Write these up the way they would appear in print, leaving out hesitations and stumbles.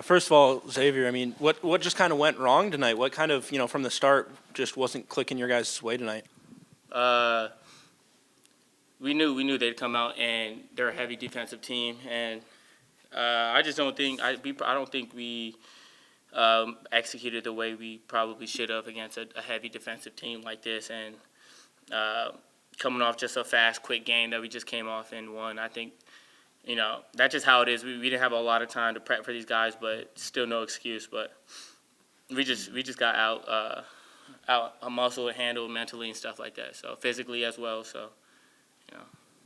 First of all, Xavier, I mean, what just kind of went wrong tonight? What kind of, from the start just wasn't clicking your guys' way tonight? We knew they'd come out, and they're a heavy defensive team, and I just don't think I don't think we executed the way we probably should have against a heavy defensive team like this, and coming off just a fast, quick game that we just came off and won. I think, that's just how it is. We didn't have a lot of time to prep for these guys, but still no excuse. But we just got out a muscle and handled mentally and stuff like that. So physically as well. So,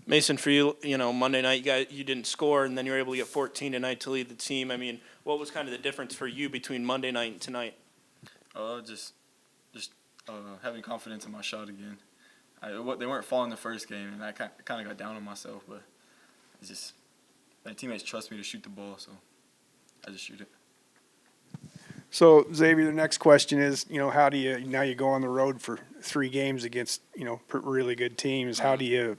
Mason, for you, Monday night you didn't score, and then you were able to get 14 tonight to lead the team. I mean, what was kind of the difference for you between Monday night and tonight? Just having confidence in my shot again. They weren't falling the first game, and I kind of got down on myself, but it's just my teammates trust me to shoot the ball, so I just shoot it. So, Xavier, the next question is, how do you, now you go on the road for 3 games against, really good teams, how do you,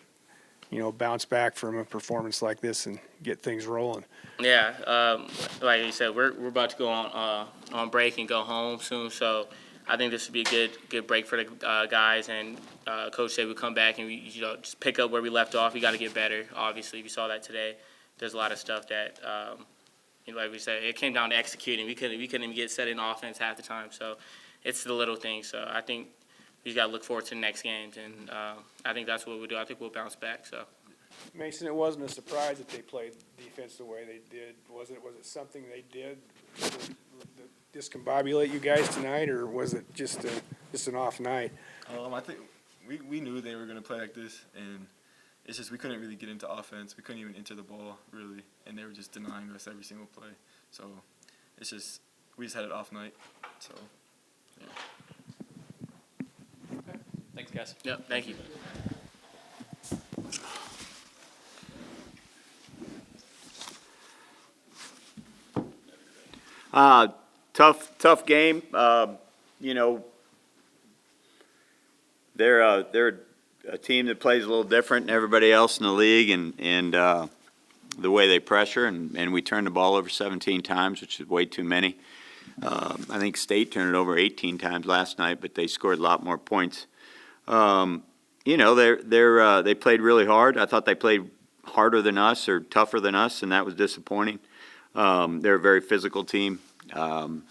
bounce back from a performance like this and get things rolling? Yeah, like you said, we're about to go on break and go home soon, so I think this would be a good break for the guys, and Coach said we'll come back and we just pick up where we left off. We got to get better. Obviously, we saw that today. There's a lot of stuff that, like we said, it came down to executing. We couldn't even get set in offense half the time. So it's the little things. So I think we just got to look forward to the next games, and I think that's what we'll do. I think we'll bounce back. So. Mason, it wasn't a surprise that they played defense the way they did. Was it something they did to discombobulate you guys tonight, or was it just an off night? I think we knew they were going to play like this, and it's just we couldn't really get into offense. We couldn't even enter the ball, really, and they were just denying us every single play. So it's just we just had an off night. So, yeah. Okay. Thanks, guys. Yep, thank you. Tough game. They're a team that plays a little different than everybody else in the league, and the way they pressure, and we turned the ball over 17 times, which is way too many. I think State turned it over 18 times last night, but they scored a lot more points. They played really hard. I thought they played harder than us or tougher than us, and that was disappointing. They're a very physical team, and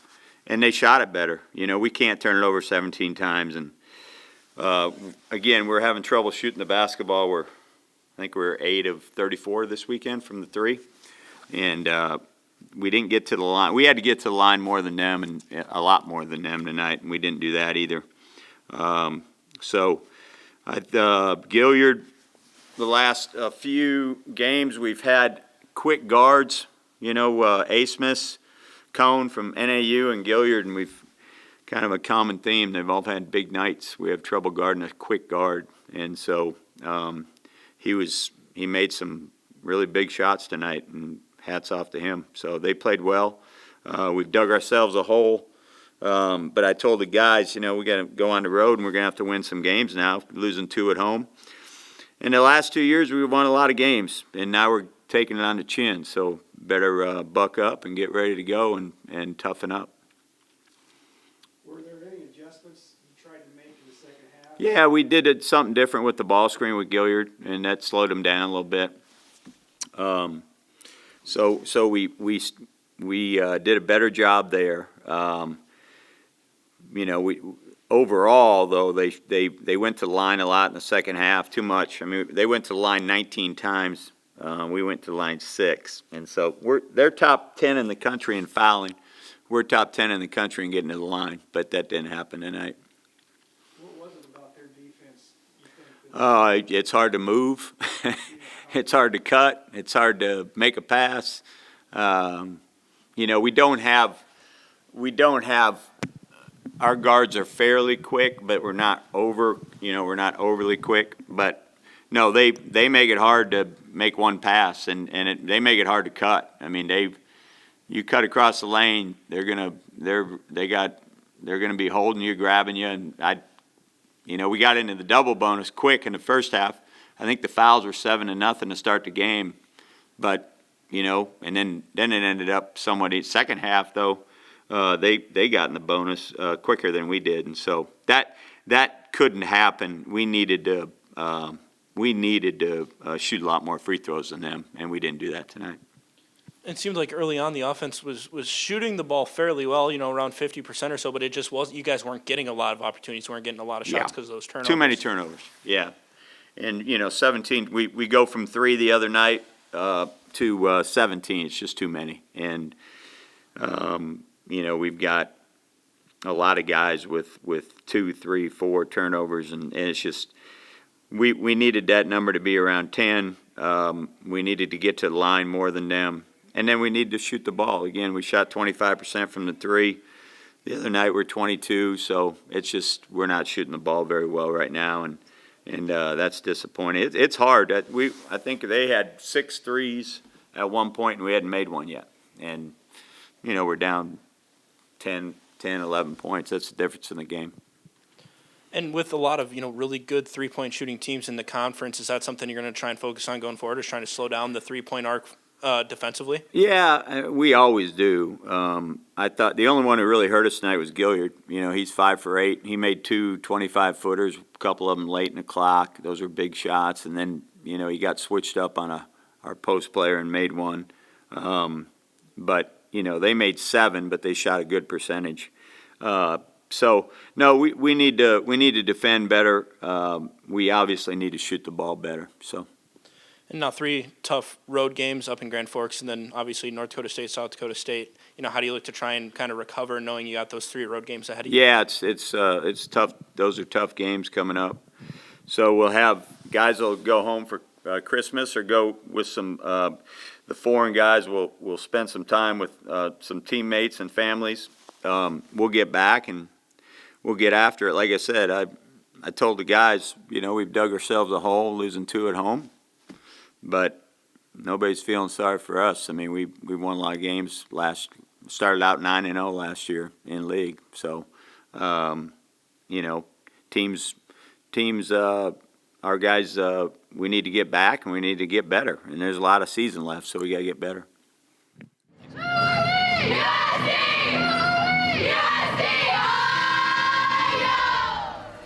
they shot it better. We can't turn it over 17 times, and again, we're having trouble shooting the basketball. I think we're 8 of 34 this weekend from the 3, and we didn't get to the line. We had to get to the line more than them, and a lot more than them tonight, and we didn't do that either. Gilliard, the last few games we've had quick guards. A-Smith, Cone from NAU, and Gilliard, and we've kind of a common theme. They've all had big nights. We have trouble guarding a quick guard, and so he made some really big shots tonight, and hats off to him. So they played well. We've dug ourselves a hole, but I told the guys, we got to go on the road, and we're going to have to win some games now, losing 2 at home. In the last 2 years, we've won a lot of games, and now we're taking it on the chin. So better buck up and get ready to go and toughen up. Were there any adjustments you tried to make in the second half? Yeah, we did something different with the ball screen with Gilliard, and that slowed him down a little bit. So we did a better job there. We overall though they went to the line a lot in the second half, too much. I mean, they went to the line 19 times. We went to the line 6, and so they're top 10 in the country in fouling. We're top 10 in the country in getting to the line, but that didn't happen tonight. What was it about their defense you think? It's hard to move. It's hard to cut. It's hard to make a pass. We don't have. Our guards are fairly quick, but we're not overly quick. But no, they make it hard to make one pass, and they make it hard to cut. I mean, you cut across the lane, they're gonna be holding you, grabbing you, and we got into the double bonus quick in the first half. I think the fouls were 7-0 to start the game, but and then it ended up somewhat. Second half though, they got in the bonus quicker than we did, and so that couldn't happen. We needed to shoot a lot more free throws than them, and we didn't do that tonight. It seemed like early on the offense was shooting the ball fairly well, around 50% or so, but it just wasn't. You guys weren't getting a lot of opportunities, weren't getting a lot of shots because of those turnovers. Too many turnovers. Yeah, and 17. We go from 3 the other night to 17. It's just too many, and we've got a lot of guys with 2, 3, 4 turnovers, and it's just we needed that number to be around 10. We needed to get to the line more than them. And then we need to shoot the ball. Again, we shot 25% from the 3. The other night we're 22, so it's just we're not shooting the ball very well right now, and that's disappointing. It's hard. I think they had 6 threes at one point, and we hadn't made one yet. And, we're down 10, 11 points. That's the difference in the game. And with a lot of, really good three-point shooting teams in the conference, is that something you're going to try and focus on going forward, is trying to slow down the three-point arc defensively? Yeah, we always do. I thought the only one who really hurt us tonight was Gilliard. He's 5 for 8. He made 2 25-footers, a couple of them late in the clock. Those were big shots. And then, he got switched up on our post player and made one. But, they made 7, but they shot a good percentage. So, no, we need to defend better. We obviously need to shoot the ball better, so. And now 3 tough road games up in Grand Forks, and then obviously North Dakota State, South Dakota State. How do you look to try and kind of recover, knowing you got those 3 road games ahead of you? Yeah, it's tough. Those are tough games coming up. So we'll have guys will go home for Christmas or go with some. The foreign guys will spend some time with some teammates and families. We'll get back and we'll get after it. Like I said, I told the guys, we've dug ourselves a hole losing 2 at home. But nobody's feeling sorry for us. I mean, we won a lot of games started out 9-0 last year in league. So, teams, our guys, we need to get back and we need to get better. And there's a lot of season left, so we got to get better. Yeah!